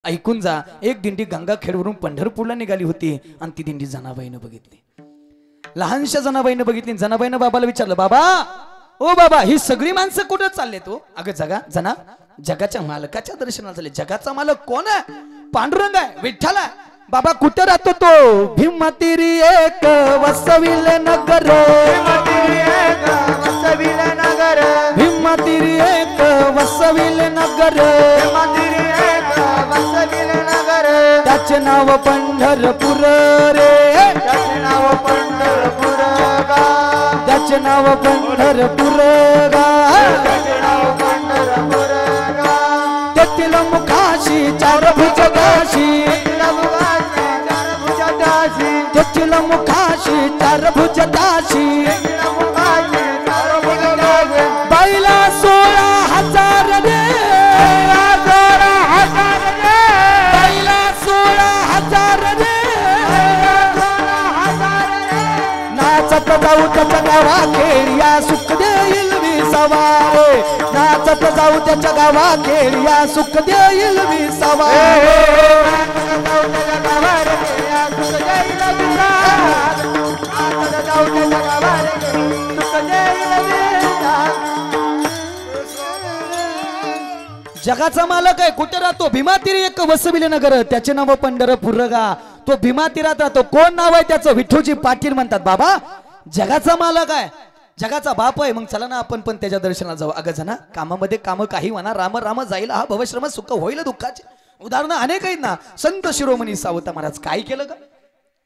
ऐकून जा, एक दिंडी गंगाखेडवरून पंढरपूरला निघाली होती आणि ती दिंडी जनाबाईनं बघितली. लहानशा जनाबाईनं बघितली. जनाबाईनं बाबाला विचारलं, बाबा ओ बाबा, ही सगळी माणसं कुठं चालले? तो अगं जना जगाच्या मालकाच्या दर्शनाला चालले. जगाचा मालक कोण आहे? पांडुरंग आहे, विठ्ठल आहे. बाबा कुठं राहतो तो? भीमतिरी एक वसविल नगर, भीमतिरी एक वसविल नगर, त्याचे नाव पंढरपूर रे, त्याचे नाव पंढरपूर गा, त्याचे नाव पंढरपूर गा, त्याचे नाव पंढरपूर गा. तेथील मुखाशी चार भुजगाशी, तेथील मुखाशी चार भुजगाशी, बाईला 16,000 रे, बाईला 16,000 रे. नाचत जाऊ त्याच्या गावा खेळ्या, सुख देईल विसावारे. नाचत जाऊ त्याच्या गावा खेळ्या, सुख देईल विसावारे. जगाचा मालक आहे. कुठे राहतो? भीमातीरी एक वसविले नगर, त्याचे नाव पंढरपूर गा. तो भीमातीरात राहतो. कोण नाव आहे त्याचं? विठ्ठोजी पाटील म्हणतात. बाबा जगाचा मालक आहे, जगाचा बाप आहे. मग चला ना आपण पण त्याच्या दर्शनाला जाऊ. अगं जना, कामामध्ये काम काही म्हणा, राम राम जाईल हा भवश्रम, सुख होईल दुःखाचे. उदाहरणं अनेक आहेत ना. संत शिरोमणी सावत महाराज काय केलं का?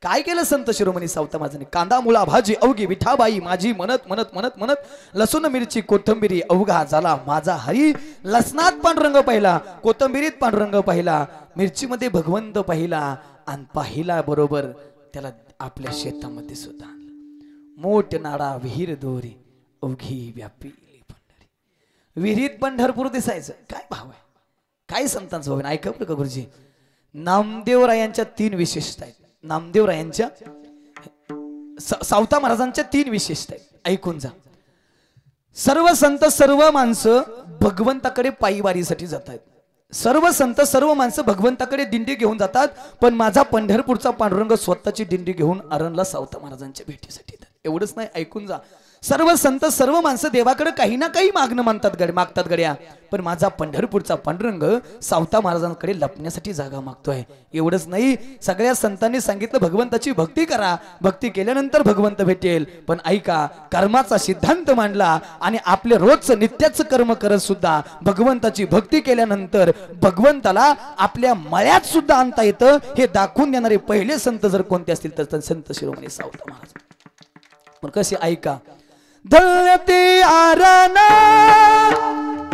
काय केलं संत शिरोमणी सावत महाराजांनी? कांदा मुळा भाजी अवघी विठाबाई माझी, म्हणत म्हणत म्हणत म्हणत लसूण मिरची कोथंबिरी अवघा झाला माझा हरी. लसणात पांडुरंग पाहिला, कोथंबिरीत पांडुरंग पाहिला, मिरचीमध्ये भगवंत पाहिला आणि पाहिला बरोबर त्याला आपल्या शेतामध्ये सुद्धा आणलं. मोठ नाडा विहीर दोरी अवघी व्यापीली पंढरी. विहिरीत पंढरपूर दिसायचं. काय भाव आहे, काय संतांचं भाव आहे. ऐकलं का गुरुजी? नामदेवरायांच्या 3 विशेषता आहेत. नामदेवरायांच्या सावता महाराजांच्या 3 विशेषता आहेत. ऐकून जा. सर्व संत सर्व माणसं भगवंताकडे पायी वारीसाठी जातात. सर्व संत सर्व माणसं भगवंताकडे दिंडी घेऊन जातात. पण माझा पंढरपूरचा पांडुरंग स्वतःची दिंडी घेऊन अरणला सावता महाराजांच्या भेटीसाठी येतात. एवढंच नाही, ऐकून जा. सर्व संत सर्व माणसं देवाकडे काही ना काही मागतात गड्या. पण माझा पंढरपूरचा पांडुरंग सावता महाराजांकडे लपण्यासाठी जागा मागतोय. एवढंच नाही, सगळ्या संतांनी सांगितलं भगवंताची भक्ती करा, भक्ती केल्यानंतर भगवंत भेटेल. पण ऐका, कर्माचा सिद्धांत मांडला आणि आपले रोजचं नित्याचं कर्म करत सुद्धा भगवंताची भक्ती केल्यानंतर भगवंताला आपल्या मळ्यात सुद्धा आणता येतं. हे दाखवून देणारे पहिले संत जर कोणते असतील तर संत शिरोमणी सावता महाराज. पण कसे? ऐका. धळते आरण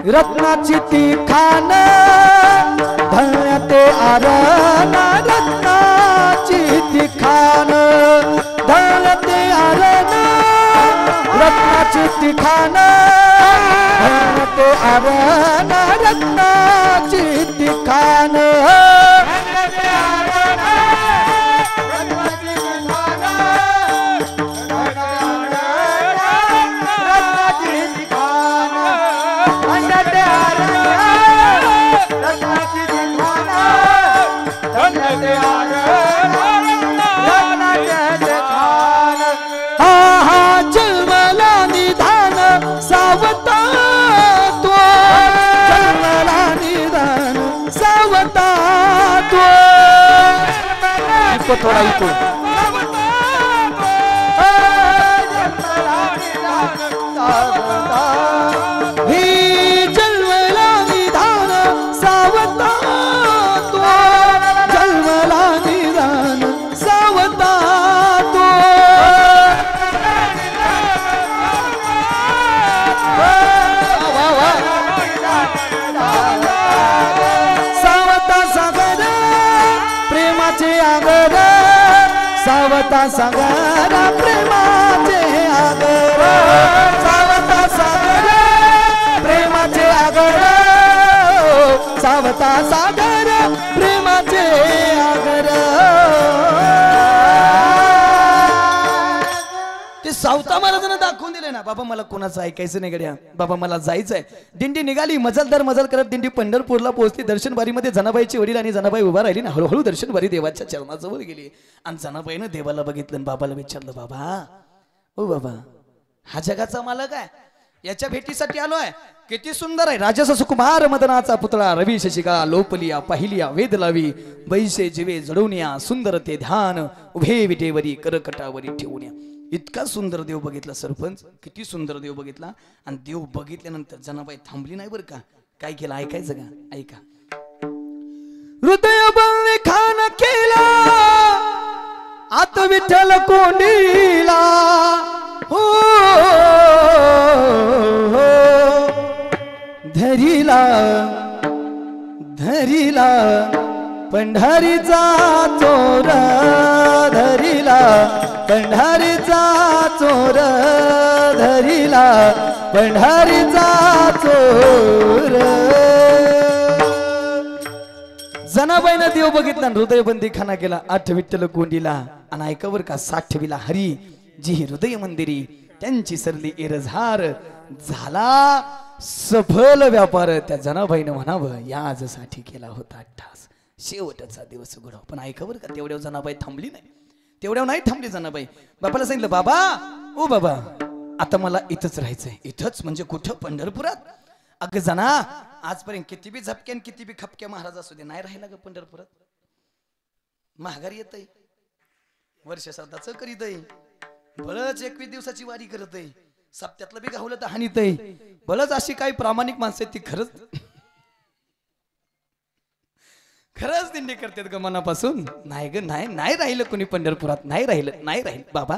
रत्नाची ती खान, धळते आरण रत्नाची ती खान, धळते आरण रत्नाची ती खान, धळते आरण रत्नाची ती खान. थोड़ा इको ही जन्मला निधान सावता तो, जन्मला निधान सावता तो. सावता सागर प्रेमाचे आगर, सावता सागर प्रेमाचे आगर, सावता सागर प्रेमाचे आगर, सावता सागर प्रेमाचे आगर. ते सावता महाराजांना दाखवून दिले नाही ना बाबा, मला कोणाचं ऐकायचं नाही गड्या, बाबा मला जायचंय. दिंडी निघाली, मजलदार मजल करत दिंडी पंढरपूरला पोहोचली. दर्शनबारीमध्ये जनाबाईचे वडील आणि जनाबाई उभा राहिली ना. हळूहळू दर्शनबारी देवाच्या चरणाजवळ गेली आणि जनाबाईनं देवाला बघितलं आणि बाबाला विचारलं, बाबा ओ बाबा, हा जगाचा मालक आहे, याच्या भेटीसाठी आलोय. किती सुंदर आहे, राजस सुकुमार मदनाचा पुतळा, रवी शशिका लोपलिया पाहिलिया वेद लावी, बैसे जीवे जडवनिया, सुंदर ते ध्यान उभे विटेवरी करकटावरी ठेवूया. इतका सुंदर देव बघितला सरपंच, किती सुंदर देव बघितला. आणि देव बघितल्यानंतर जनाबाई थांबली नाही बरं का. काय केलं ऐकायचं का? ऐका. हृदय बंद खान केला आत विठ्ठल कोंडीला, हो धरीला धरीला पंढरीचा चोर, धरीला पंढरीचा चोर, धरीला पंढरीचा चोर. जनाबाईनं देव बघितला, हृदयबंदी खाना केला, आठ विठ्ठल कोंडीला. आणि ऐकावर का, साठविला हरी जी हृदय मंदिरी, त्यांची सरली एरझार, झाला सफल व्यापार. त्या जनाबाईनं म्हणावं, या आजसाठी केला होता अट्टास, शेवटचा दिवस घडव. पण ऐकावर का, तेवढ्या जनाबाई थांबली नाही, तेवढ्या नाही थांबली जनाबाई. बाबाला सांगितलं, बाबा ओ बाबा, आता मला इथंच राहायचंय. इथंच म्हणजे कुठं? पंढरपुरात. अगं जना, आजपर्यंत किती बी झपक्यान किती बी खपक्या महाराज असू दे, नाही राहिला ग पंढरपुरात. महागारी येतय, वर्ष श्राद्धाचं करीतय, बळच 21 दिवसाची वारी करतय, सप्त्यातलं बी गावलं तर हानीतय. बळच अशी काही प्रामाणिक माणसं आहेत ती खरंच दिंडी करतात ग मनापासून. नाही ग, नाही राहिलं कोणी पंढरपुरात, नाही राहिलं. बाबा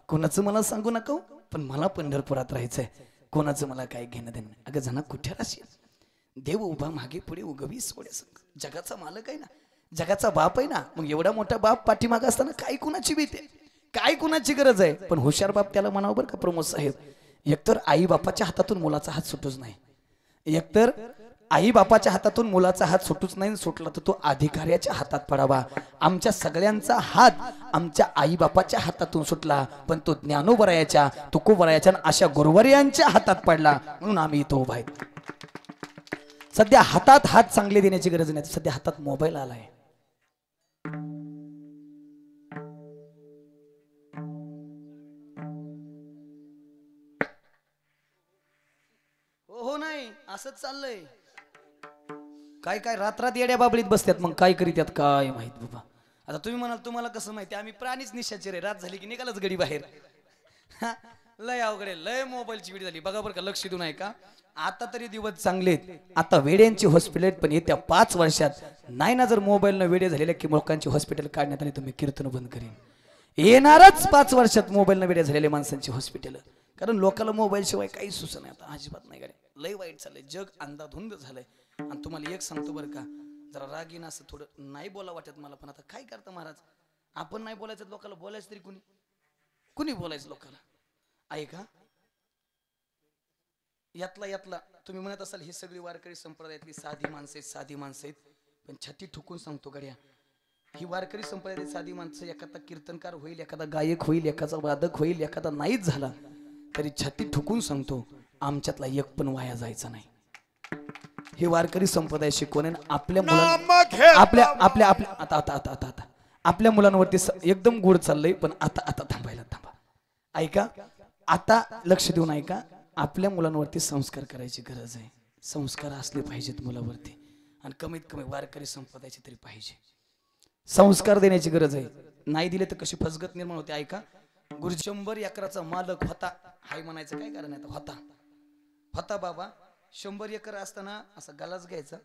कोणाचं मला सांगू नका, पण मला पंढरपुरात राहायचंय. कोणाचं मला काय घेणं देणं नाही. अगं जना, कुठे राहशील? देव उभा मागे पुढे उगवी सोड्या संग. जगाचा मालक आहे ना, जगाचा बाप आहे ना. मग एवढा मोठा बाप पाठीमाग असताना काय कुणाची भीती, काय कुणाची गरज आहे? पण हुशार बाप त्याला म्हणावं बरं का प्रमोद साहेब, एकतर आई बापाच्या हातातून मुलाचा हात सुटूच नाही, एकतर आई बापाच्या हातातून मुलाचा हात सुटूच नाही, सुटला तर तो अधिकाऱ्याच्या हातात पडावा. आमच्या सगळ्यांचा हात आमच्या आई बापाच्या हातातून सुटला, पण तो ज्ञानोबरायाच्या, तुकोबरायाच्या, अशा गुरुवर्यांच्या हातात पडला, म्हणून आम्ही इथं उभा आहेत. सध्या हातात हात चांगले देण्याची गरज नाही, सध्या हातात मोबाईल आलाय. हो नाही असंच चाललंय. काय काय रात्रात येड्या बाबळीत बसतात, मग काय करीत काय माहित बाबा. आता तुम्ही म्हणाल तुम्हाला कसं माहिती, आम्ही प्राणीच निशाचर आहे. रात झाली की निघालच गडी बाहेर. लय अवघड, लय मोबाईलची वेळ झाली बघा बरं का. लक्ष देऊ नाही का? आता तरी दिवस चांगलेत, आता वेड्यांची हॉस्पिटल, पण येत्या 5 वर्षात नाही ना जर मोबाईलनं वेडे झालेल्या की लोकांची हॉस्पिटल काढण्यात आली तर मी कीर्तन बंद करीन. येणारच 5 वर्षात मोबाईलनं वेड्या झालेल्या माणसांची हॉस्पिटल. कारण लोकांना मोबाईल शिवाय काही सुचत नाही आता, अजिबात नाही. गाडी लय वाईट चाललंय, जग अंधाधुंद झालंय. आणि तुम्हाला एक सांगतो बरं का, जरा रागीन असं थोडं नाही बोला वाटत मला, पण आता काय करता महाराज, आपण नाही बोलायचं लोकांना बोलायचं तरी कुणी बोलायचं लोकांना. ऐका, यातला तुम्ही म्हणत असाल ही सगळी वारकरी संप्रदायातली साधी माणसं आहेत, पण छाती ठुकून सांगतो गड्या, ही वारकरी संप्रदायातली साधी माणसं, एखादा कीर्तनकार होईल, एखादा गायक होईल, एखादा वादक होईल, एखादा नाहीच झाला तरी छाती ठुकून सांगतो, आमच्यातला एक पण वाया जायचा नाही. हे वारकरी संप्रदाय शिकवणे आपल्या मुलांना, आता आपल्या मुलांवरती एकदम गोड चाललंय, पण आता थांबा. ऐका, आता लक्ष देऊन ऐका. आपल्या मुलांवरती संस्कार करायची गरज आहे. संस्कार असले पाहिजेत मुलावरती, आणि कमीत कमी वारकरी संप्रदायाचे तरी पाहिजे. संस्कार देण्याची गरज आहे. नाही दिले तर कशी फसगत निर्माण होते. ऐका, गुरु 100 एकराचा मालक होता, हाय म्हणायचं काय कारण आहे, होता बाबा. 100 एकर असताना असा गलास घ्यायचा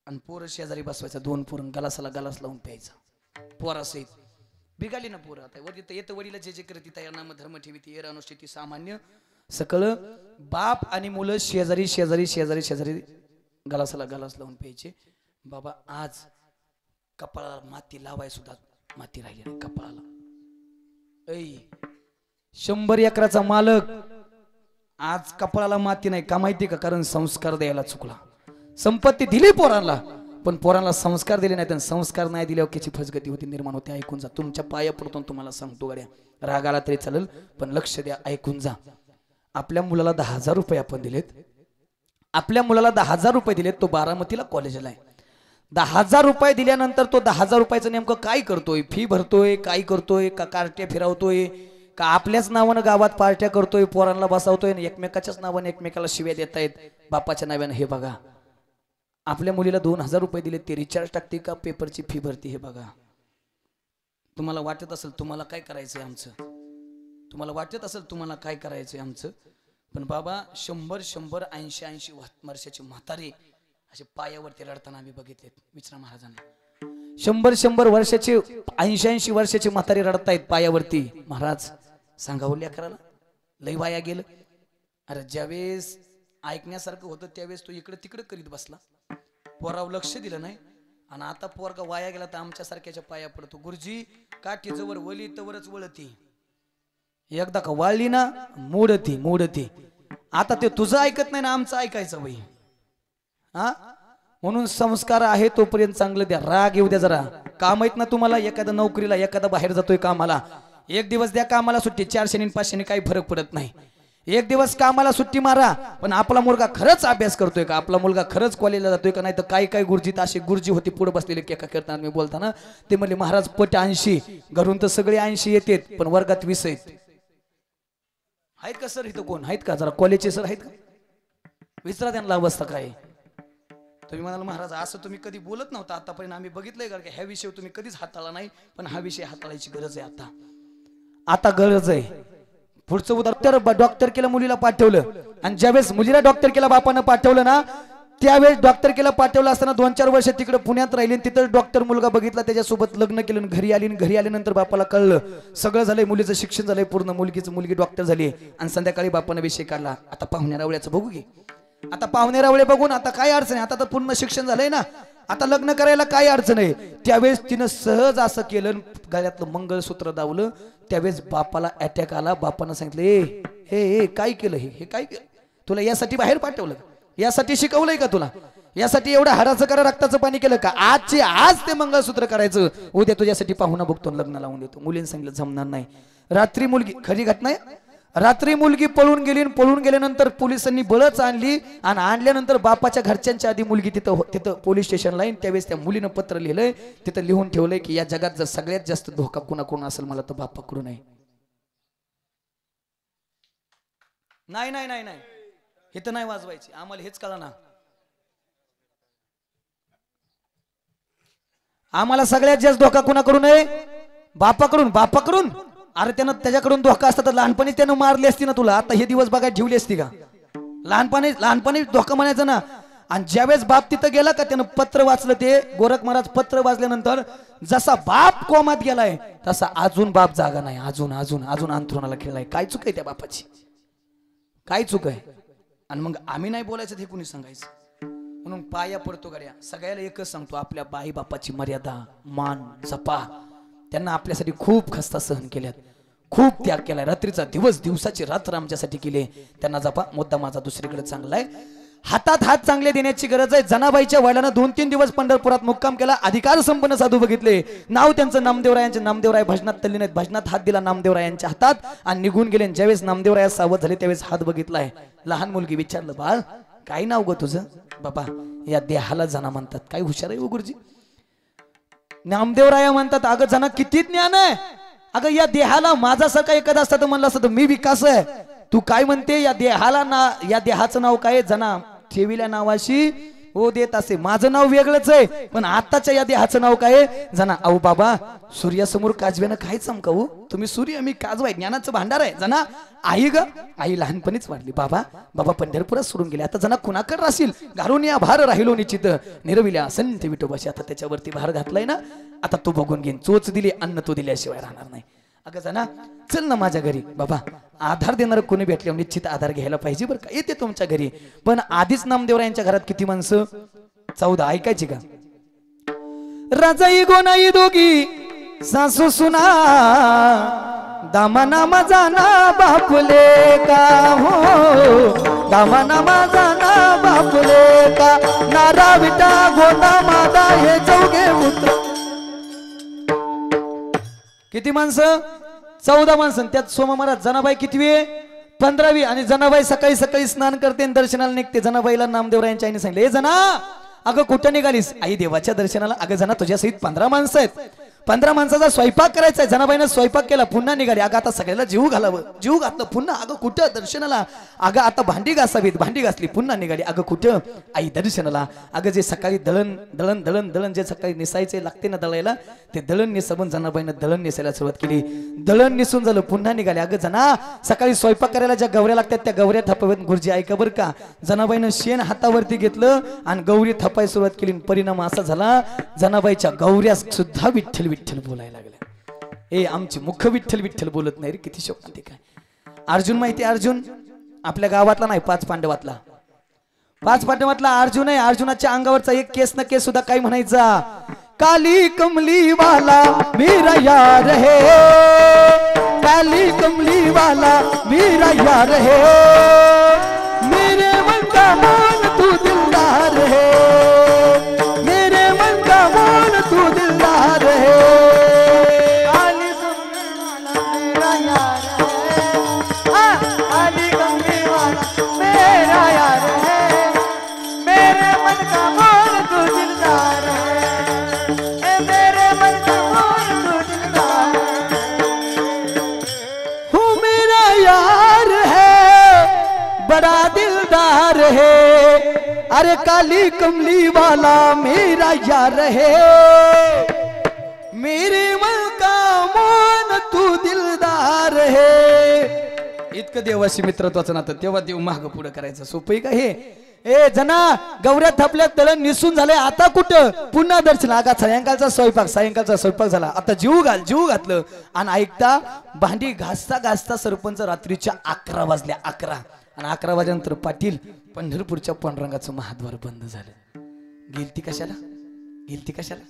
आणि पोरं शेजारी बसवायचा, 2 पोरं गलासाला गलास लावून प्यायचा. पोरासहित बिगाली ना पोरं. आता वडील येतं, वडीला जे करते तयार नाम धर्म ठेवी एर अनुष्ठिती सामान्य सकळ. बाप आणि मुलं शेजारी गलासाला गलास लावून प्यायचे. बाबा आज कपाळाला माती लावाय सुद्धा माती राहिली नाही कपाळाला. 100 एकराचा मालक आज कपाळाला माती नाही का माहिती का? कारण संस्कार द्यायला चुकला. संपत्ती दिली पोरांना, पण पोरांना संस्कार दिले नाही. संस्कार नाही दिल्यावर किती फसगती होती निर्माण होते. ऐकून जा, तुमच्या पाया पडतो तुम्हाला सांगतो गड्या. रागाला तरी चालेल, पण लक्ष द्या, ऐकून जा. आपल्या मुलाला 10,000 रुपये आपण दिलेत, आपल्या मुलाला 10,000 रुपये दिलेत, तो बारामतीला कॉलेजला आहे. 10,000 रुपये दिल्यानंतर तो 10,000 रुपयाचं नेमकं काय करतोय? फी भरतोय, काय करतोय? का कार्ट्या फिरवतोय, का आपल्याच नावानं गावात पार्ट्या करतोय, पोरांना बसवतोय आणि एकमेकाच्याच नावाने एकमेकाला शिव्या देत आहेत बापाच्या नावाने? हे बघा, आपल्या मुलीला 2,000 रुपये दिले, ते रिचार्ज टाकते का पेपरची फी भरते? हे बघा. तुम्हाला वाटत असेल तुम्हाला काय करायचंय आमचं, तुम्हाला वाटत असेल तुम्हाला काय करायचंय आमचं, पण बाबा 100-100, 80-80 वर्षाची म्हातारी असे पायावरती रडताना आम्ही बघितलेत. विचरा महाराजांना, 100-100 वर्षाचे, 80-80 वर्षाची म्हातारी रडतायत पायावरती. महाराज सांगावं लेकराला, लय वाया गेलं. अरे ज्यावेळेस ऐकण्यासारखं होतं त्यावेळेस तो इकडे तिकडे करीत बसला, पोरावर लक्ष दिलं नाही, आणि आता पोरगा वाया गेला तर आमच्या सारख्याच्या पाया पडतो. गुरुजी काठी जवळ वली तवरच वळती, एकदा का वाळली ना मोडती मोडती. आता ते तुझं ऐकत नाही ना आमचं ऐकायचं बाई. हा, म्हणून संस्कार आहे तोपर्यंत चांगलं द्या. राग येऊ द्या जरा. काम आहेत ना तुम्हाला, एखादा नोकरीला, एखादा बाहेर जातोय कामाला, एक दिवस द्या कामाला सुट्टी, 400 आणि 500 काही फरक पडत नाही. एक दिवस कामाला सुट्टी मारा, पण आपला मुलगा खरंच अभ्यास करतोय का, आपला मुलगा खरंच कॉलेजला जातोय का? नाही तर काही काही गुरुजीत असे गुरुजी होते पुढे बसलेले केका करताना मी बोलताना, ते म्हणले महाराज पट 80, घरून तर सगळे 80 येतात पण वर्गात 20 आहेत. आहेत का सर इथं कोण आहेत का? जरा कॉलेजचे सर आहेत का? विचारा त्यांना अवस्था काय. तुम्ही म्हणाल महाराज असं तुम्ही कधी बोलत नव्हता आतापर्यंत, आम्ही बघितलंय का ह्या विषय तुम्ही कधीच हाताळला नाही, पण हा विषय हाताळायची गरज आहे आता. आता गरज आहे. पुढचं उदाहरण, डॉक्टर केलं मुलीला पाठवलं, आणि ज्यावेळेस मुलीला डॉक्टर केला बापानं पाठवलं ना, त्यावेळेस डॉक्टर केला पाठवलं असताना 2-4 वर्ष तिकडे पुण्यात राहिली, तिथं डॉक्टर मुलगा बघितला, त्याच्यासोबत लग्न केलं, घरी आली. घरी आल्यानंतर बापाला कळलं सगळं झालंय, मुलीचं शिक्षण झालंय पूर्ण, मुलगी डॉक्टर झाली, आणि संध्याकाळी बापानं विषय काढला. आता पाहुण्या रावळ्याचं बघू की, आता पाहुणे रावळे बघून आता काय अडचण आहे, आता तर पूर्ण शिक्षण झालंय ना, आता लग्न करायला काय अडचण आहे. त्यावेळेस तिनं सहज असं केलं, गळ्यातलं मंगळसूत्र दावलं. त्यावेळेस बापाला अटॅक आला. बापानं सांगितलं, हे काय केलं, हे काय केलं, तुला यासाठी बाहेर पाठवलं, यासाठी शिकवलंय का तुला, यासाठी एवढं हाडाचं करा रक्ताचं पाणी केलं का? आजचे आज ते मंगळसूत्र करायचं, उद्या तुझ्यासाठी पाहुणा बघतो, लग्न लावून देतो. मुलीने सांगितलं जमणार नाही. रात्री मुलगी, खरी घटना आहे, रात्री मुलगी पळून गेली. पळून गेल्यानंतर पोलिसांनी बळच आणली, आणि आणल्यानंतर बापाच्या घरच्यांच्या आधी मुलगी तिथं पोलीस स्टेशनला येईन. त्यावेळेस त्या मुलीनं पत्र लिहिलंय, तिथं लिहून ठेवलंय की या जगात जर सगळ्यात जास्त धोका कोणाकडून असेल मला तर बापाकडून आहे. नाही नाही नाही नाही, हे तर नाही वाजवायची, आम्हाला हेच कळलं ना. आम्हाला सगळ्यात जास्त धोका कोणाकडून आहे? बापाकडून. बापाकडून? अरे त्याच्याकडून धोका असता तर लहानपणी त्यानं मारली असती ना तुला, आता हे दिवस बघायला ठेवली असती का? लहानपणी धोका म्हणायचा ना. आणि ज्यावेळेस बाप तिथं गेला का, त्यानं पत्र वाचलं, ते गोरख महाराज पत्र वाचल्यानंतर जसा बाप कोमात गेलाय तसा अजून बाप जागा नाही, अजून अंथरुणाला खेळलाय. काय चूक आहे त्या बापाची, काय चूक आहे? आणि मग आम्ही नाही बोलायचं हे कुणी सांगायचं? म्हणून पाया पडतो गड्या, सगळ्याला एकच सांगतो, आपल्या बाई बापाची मर्यादा मान जपा. त्यांना आपल्यासाठी खूप खस्ता सहन केल्यात, खूप त्याग केलाय, रात्रीचा दिवस दिवसाची रात्र आमच्यासाठी केले. त्यांना जपा. मुद्दा माझा दुसरीकडे चांगला आहे, हातात हात चांगले देण्याची गरज आहे. जनाबाईच्या वडिलांना 2-3 दिवस पंढरपुरात मुक्काम केला. अधिकार संपन्न साधू बघितले, नाव त्यांचं नामदेवरायांचे. नामदेवराय भजनात तल्लीन आहेत, भजनात हात दिला नामदेवरायांच्या हातात आणि निघून गेले. ज्यावेळेस नामदेवराया सावध झाले त्यावेळेस हात बघितलाय. लहान मुलगी विचारलं, बाळ काय नाव ग तुझं? बाबा या देहाला जना म्हणतात. काय हुशार आहे गुरुजी. नामदेवराया म्हणतात, अगं जना किती ज्ञान आहे, अगं या देहाला माझ्यासारखा एखादा असता तर म्हणलं असतं तर मी विकास आहे. तू काय म्हणते, या देहाला ना, या देहाचं नाव काय? जना ठेविल्या नावाशी हो देत असे. माझं नाव वेगळंच आहे, पण आताच्या या देहाचं नाव काय? जना. अहो बाबा सूर्यासमोर काजव्यानं काय चमकावू, तुम्ही सूर्य मी काजवा, ज्ञानाचं भांडार आहे. जना आई ग, आई लहानपणीच वाढली. बाबा पंढरपुरात सोडून गेले, आता जना कुणाकडे राहशील? घरून या भार राहिलो निश्चित, निरविल्या संत विठोबाशी. आता त्याच्यावरती भार घातलाय ना, आता तू बघून घेईन. चोच दिली अन्न तो दिल्याशिवाय राहणार नाही. अगं जना चल ना माझ्या घरी. बाबा आधार देणार कोणी भेटल्यावर निश्चित आधार घ्यायला पाहिजे बरं का. येते तुमच्या घरी, पण आधीच नामदेवरायांच्या घरात किती माणसं? 14. ऐकायची का? राजाई गोनाई दोघी सासू सुना, दामाना माझाना बापले का हो, दामाना माझाना बापले का, नारा विटा गोना मादा हे चौघे पुत्र. किती माणसं? 14 माणसं. त्यात सोमा महाराज जनाबाई किती आहे? 15वी आणि जनाबाई सकाळी सकाळी स्नान करते आणि दर्शनाला निघते. जनाबाईला नामदेवरायांच्या आईने सांगितलं, ए जना अगं कुठं निघालीस? आई देवाच्या दर्शनाला. अगं जना तुझ्या सहित 15 माणसं आहेत, 15 माणसाचा स्वयंपाक करायचा आहे. जनाबाईनं स्वयंपाक केला, पुन्हा निघाली. अगं आता सगळ्याला जीव घालावं, जीव घातलं पुन्हा. अगं कुठं? दर्शनाला. अगं आता भांडी घासावीत, भांडी घासली, पुन्हा निघाली. अगं कुठं? आई दर्शनाला. अगं जे सकाळी दळण दळण दळण दळण जे सकाळी निसायचे लागते ना दळायला, ते दळण निसावून जनाबाईनं दळण निसायला सुरुवात केली. दळण निसून झालं, पुन्हा निघाले. अगं जना सकाळी स्वयंपाक करायला ज्या गवऱ्या लागतात त्या गवऱ्या थापाव्यात. गुरुजी ऐका बरं का. जनाबाईनं शेण हातावरती घेतलं आणि गौरी थापायला सुरुवात केली. परिणाम असा झाला, जनाबाईच्या गौऱ्या सुद्धा विठ्ठल विठ्ठल बोलायला लागल्या. ए आमची मुख विठ्ठल विठ्ठल बोलत नाही रे. किती शोक ते काय. अर्जुन माहिती? अर्जुन आपल्या गावातला नाही, 5 पांडवातला. 5 पांडवातला अर्जुन आहे. अर्जुनाच्या अंगावरचा एक केस न केस सुद्धा काय म्हणायचा? काली कमली वाला मेरा यार है, काली कमली वाला मेरा यार है, मेरे मन का मान तू दिलदार है, मेरे मन का मान तू दिलदार है, काली कमली वाला मेरा यार है, काली कमली वाला मेरा यार है, मेरे मन का मान तू दिलदार है, मेरे मन का मान तू दिलदार है, हो मेरा यार है बड़ा दिलदार है, अरे काली कमली वाला मेरा यार है, मेरे मन का मान तू दिलदार है. इतकं देवाशी मित्रत्वाचं नातं. तेव्हा देव माग पुढे करायचं सोपं का हे? ए जना गौऱ्या थापल्या, दळण निसून झाले, आता कुठं? पुन्हा दर्शन. आगा सायंकाळचा स्वयंपाक, सायंकाळचा स्वयंपाक झाला, आता जीव घातलं. आणि ऐकता भांडी घासता घासता सरपंच रात्रीच्या 11 वाजल्या. 11 आणि 11 वाजल्यानंतर पाटील पंढरपूरच्या पांडुरंगाचं महाद्वार बंद झालं. गेलती कशाला? गेलती कशाला?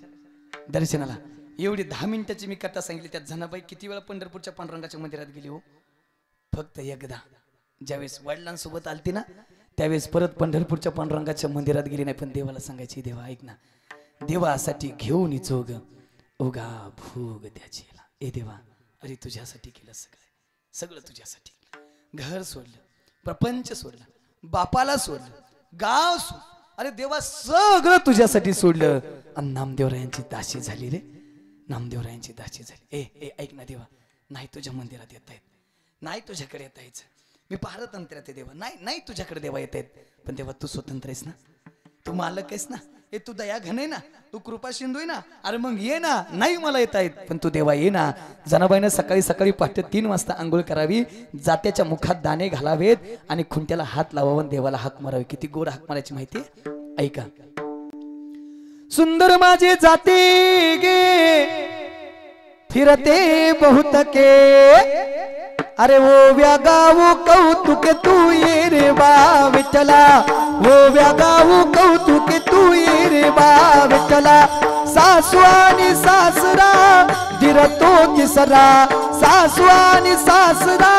दर्शनाला. एवढी 10 मिनिटाची मी कथा सांगितली. त्यात जनाबाई किती वेळा पंढरपूरच्या पांडुरंगाच्या मंदिरात गेली हो? फक्त एकदा. ज्यावेळेस वडिलांसोबत आलती ना, त्यावेळेस परत पंढरपूरच्या पांडुरंगाच्या मंदिरात गेली नाही. पण देवाला सांगायची, देवा ऐक ना, देवासाठी घेऊन इचोग उगा भोग त्याची. ए देवा, अरे तुझ्यासाठी केलं सगळं, सगळं तुझ्यासाठी. घर सोडलं, प्रपंच सोडलं, बापाला सोडलं, गाव सोडलं, अरे देवा सगळं तुझ्यासाठी सोडलं. आणि नामदेवरायांची दासी झाली रे, नामदेवरायांची दासी झाली. ए ऐक ना देवा, नाही तुझ्या मंदिरात येता येत, नाही तुझ्याकडे येता यायचं, मी पारतंत्र्यात आहे देवा, नाही नाही तुझ्याकडे देवा येत आहेत. पण देवा तू स्वतंत्र आहेस ना, तू मालक आहेस ना, हे तू दया घन आहे ना, तू कृपा सिंधू आहे ना, अरे मग ये ना. नाही मला येता येत, पण तू देवा ये ना. जनाबाईनं सकाळी सकाळी पहाटे 3 वाजता आंघोळ करावी, जात्याच्या मुखात दाणे घालावेत आणि खुंट्याला हात लावावा, देवाला हाक मारावी. किती गोड हाक मारायची माहिती? ऐका. सुंदर माझे जाते गे फिरते बहुत के, अरे वो व्यागावू कौतुक तू ये रे बा विठ्ठला, वो व्यागावू कौतुक तू ये रे बा विठ्ठला. सासू आणि सासरा दिरतो तिसरा, सासू आणि सासरा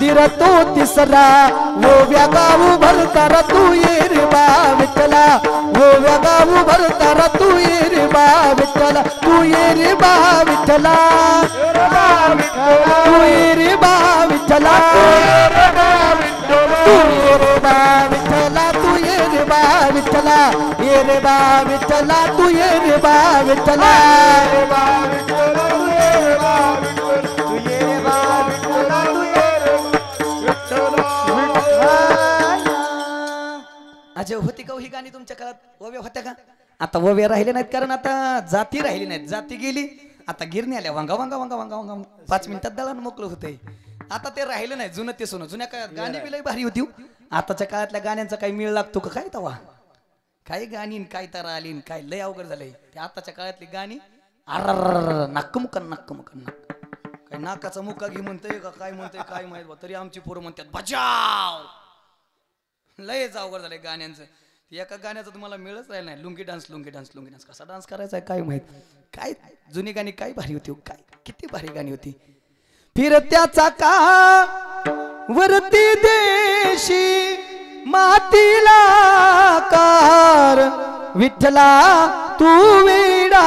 दिरतो तिसरा, वो व्यागावू भरतारा तू ये रे बा विठ्ठला, वो व्यागावू भरतारा तू ये रे बा विठ्ठला, तू ये रे बा विठ्ठला, तू ये रे बा विठ्ठला, तू ये रे बा विठ्ठला, तू ये रे बा विठ्ठला, ये रे बा विठ्ठला, तू ये रे बा विठ्ठला, रे बा विठ्ठला, तू ये रे बा विठ्ठला, तू ये रे बा विठ्ठला, तू ये रे विठ्ठला. अजय होती का ही गाणी तुमच्या काळात? ओव्या होत्या का? आता ओव्या राहिले नाहीत, कारण आता जाती राहिली नाहीत, जाती गेली. आता गिरणी आल्या, वांगा वांगा वांगा वांगा वांगा 5 मिनिटात दळण मोकळं होतंय. आता ते राहिलं नाही, जुनं ते सोनं. जुन्या काळात गाणी बी लई भारी होती. आताच्या काळातल्या गाण्यांचा काही मेळ लागतो का काय? तवा काय गाणी, काय तारा आली, काय लय अवघड झालंय. ते आताच्या काळातली गाणी अर नाकमुकन नाकमुकन नाक, काय नाकाचा मुका घे म्हणतंय का काय म्हणतंय काय माहित बा. तरी आमची पोरं म्हणतात बजाव. लयच अवघड झालंय गाण्यांचं. एका गाण्याचं तुम्हाला मिळच राहिलं नाही. Lungi dance, lungi dance, lungi dance. कसा डान्स करायचा आहे काय माहित. काय जुनी गाणी काय भारी होती, काय किती भारी गाणी होती. फिरत्या चाका वरती देशी मातीला कार, विठ्ठला तू वेडा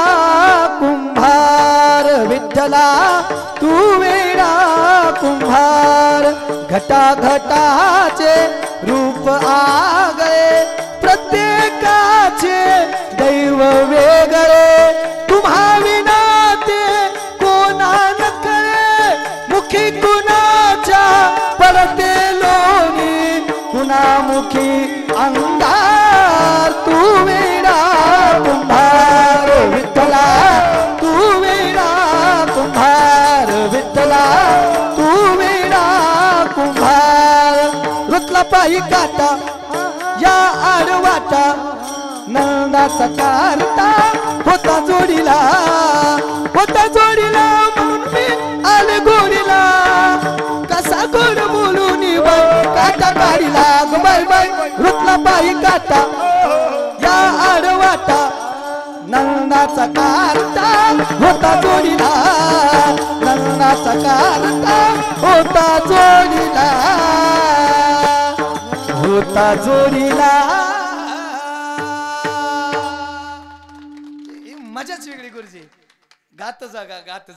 कुंभार, विठ्ठला तू वेडा कुंभार. घटाघटाचे रूप आगळे प्रत्येकाचे दैव वेगळे तुम्हा विना ते कोणा न कळे मुखी कुणाच्या पडते लोणी कुणामुखी अंधार तू वेडा कुंभार विठ्ठला तू वेडा कुंभार विठ्ठला तू वेडा कुंभार रुतला पायी काटा या आडवाटा नंदाचा कारता होता जोडीला म्हणून मी आले गोडीला कसा गोड बोलून बाई काटा काढीला बाई बाई रुतला पायी काटा या आडवाटा नंदाचा कारता होता जोडीला नंदाचा कारता होता जोडीला होता जोडीला मजाच वेगळी गुरुजी गात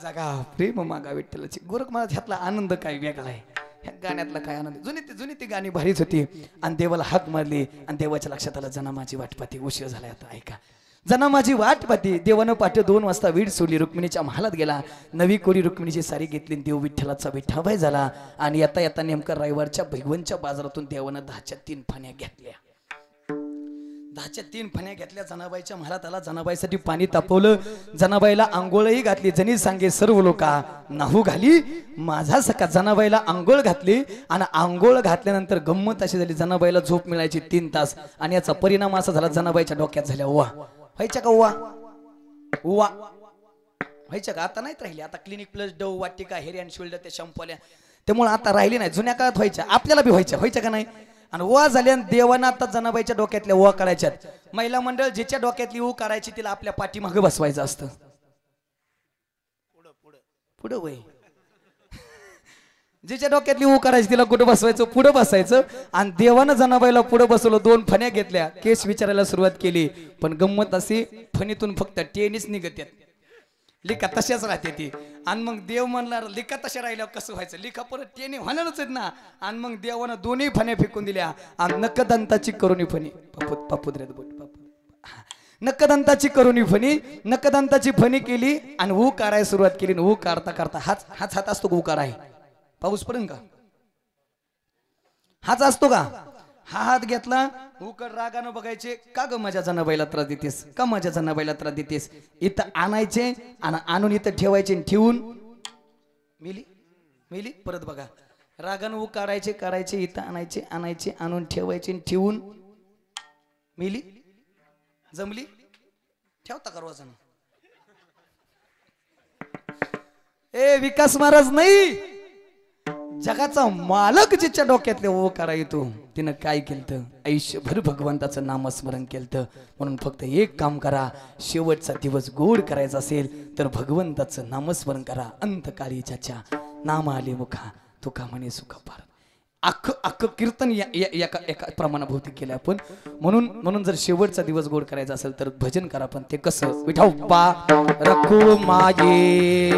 जागा प्रेम मागा विठ्ठलाची गोरख मला ह्यातला आनंद काय वेगळा आहे ह्या गाण्यातला काय आनंद जुनी ती गाणी भारीच होती आणि देवाला हाक मारली आणि देवाच्या लक्षात आलं जनामाची वाट पाहती उशीर झाला आता ऐका जनामाची वाट पाहती देवानं पाठी 2 वाजता वीड सोडली रुक्मिणीच्या महालात गेला नवी कोरी रुक्मिणीची सारी घेतली देव विठ्ठलाचा विठाबाई झाला आणि येता नेमका रविवारच्या भगवंच्या बाजारातून देवानं 10च्या 3 फण्या घेतल्या 10च्या 3 फण्या घेतल्या जनाबाईच्या महालात आला जनाबाईसाठी पाणी तापवलं जनाबाईला आंघोळही घातली जनी सांगे सर्व लोका नाहू घाली माझा सका जनाबाईला आंघोळ घातली आणि आंघोळ घातल्यानंतर गंमत अशी झाली जनाबाईला झोप मिळायची 3 तास आणि याचा परिणाम असा झाला जनाबाईच्या डोक्यात झाल्या उवा व्हायच्या का उवा व्हायच्या का आता नाहीत राहिली आता clinic plus Dove Vatika hair and shoulder त्या शॅम्पूल्या त्यामुळे आता राहिली नाही जुन्या काळात व्हायच्या आपल्याला बी व्हायच्या का नाही आणि ओवा झाल्या देवाना आता जनाबाईच्या डोक्यातल्या ओवा काढायच्यात महिला मंडळ जिच्या डोक्यातली ऊ काढायची तिला आपल्या पाठीमागे बसवायचं असतं पुढं वय जिच्या डोक्यातली ऊ काढायची तिला कुठं बसवायचं पुढं बसायचं आणि देवानं जनाबाईला पुढं बसवलं 2 फण्या घेतल्या केस विचारायला सुरुवात केली पण गंमत अशी फणीतून फक्त टेनिस निघत्यात लिखा तशाच राहते ती आणि मग देव म्हणणार लिखा तशा राहिल्यावर कसं व्हायचं लिखा परत टेने होणारच आहेत ना आणि मग देवानं 2ही फण्या फेकून दिल्या आणि नकदंताची करुणी फणी पापुद्रेत बोट नकदंताची करुणी फणी नकदंताची फणी केली आणि ऊ काढायला सुरुवात केली ऊ काढता काढता हात असतो ऊ काढाय पाऊस पडेल का हाच असतो का हा हात घेतला उकड रागानं बघायचे का ग माझ्या जनाबाईला त्रास देतेस का माझ्या जनाबाईला त्रास देतेस इथं आणायचे आणि आणून इथं ठेवायचे ठेवून मिली परत बघा रागानं ऊ काढायचे इथं आणायचे आणून ठेवायचे ठेवून मिली जमली ठेवता करवाचं ए विकास महाराज नाही जगाचा मालक जिच्या डोक्यातले ओ काढा येतो तिनं काय केलं आयुष्यभर भगवंताचं नामस्मरण केलं म्हणून फक्त एक काम करा शेवटचा दिवस गोड करायचा असेल तर भगवंताचं नामस्मरण करा अंतकाळी ज्याच्या नाम आले मुखा तुका म्हणे सुख पार अख्ख कीर्तन एका प्रमाणाभोवती केलं आपण म्हणून जर शेवटचा दिवस गोड करायचा असेल तर भजन करा पण ते कसं विठोबा रखू माझे